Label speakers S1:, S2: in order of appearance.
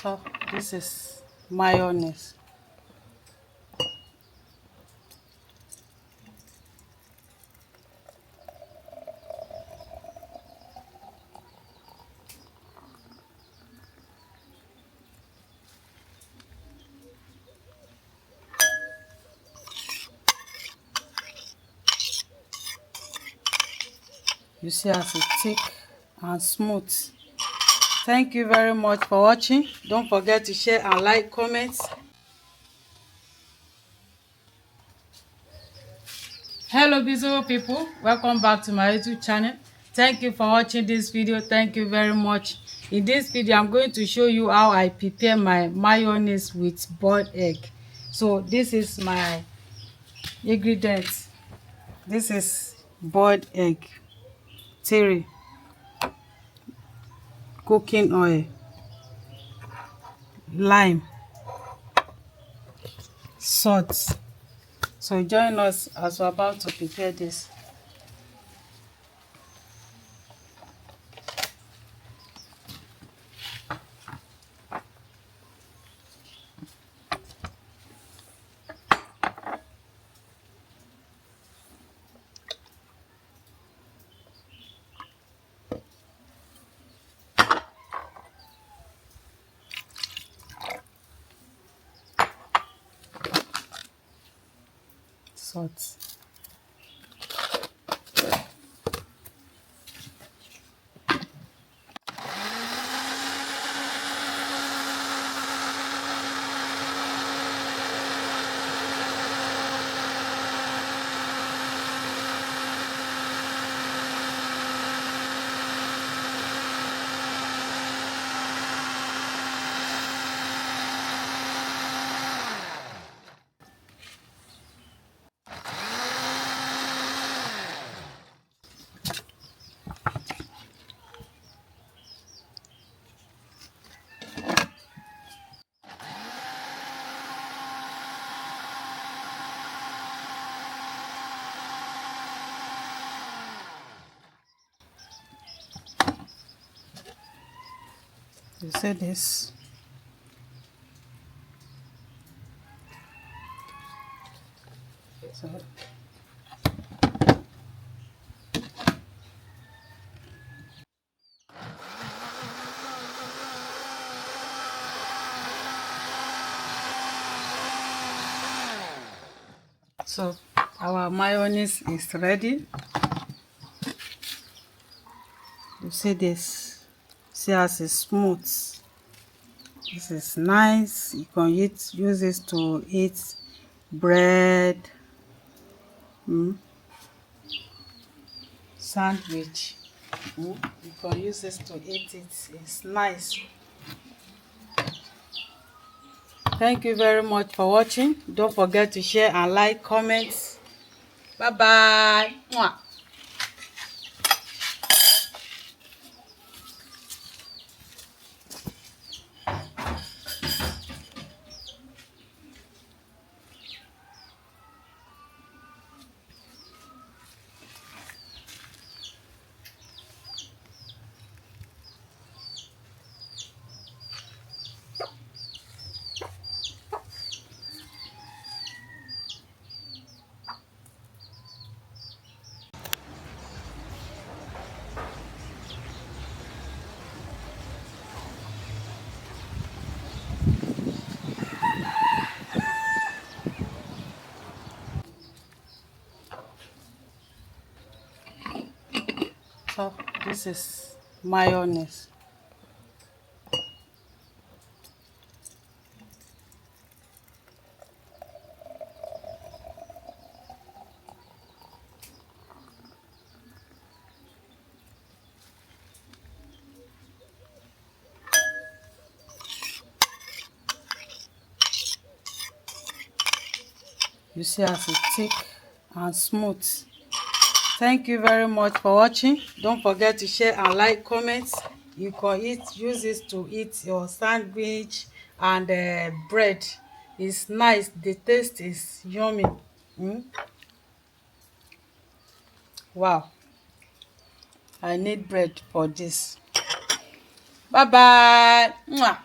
S1: So this is mayonnaise. You see as it's thick and smooth. Thank you very much for watching. Don't forget to share and like, comments. Hello beautiful people, welcome back to my YouTube channel. Thank you for watching this video. Thank you very much. In this video I'm going to show you how I prepare my mayonnaise with boiled egg. So this is my ingredients. This is boiled egg, 3, cooking oil, lime, salt. So join us as we're about to prepare this. Salt. You see this? So our mayonnaise is ready. You see this? See as it's smooth. This is nice. You can use this to eat bread, sandwich. You can use this to eat it. It's nice. Thank you very much for watching. Don't forget to share and like, comments. Bye bye. Mwah. So this is mayonnaise. You see as it's thick and smooth. Thank you very much for watching. Don't forget to share and like, comments. You can use this to eat your sandwich and bread. It's nice. The taste is yummy. Wow, I need bread for this. Bye bye. Mwah.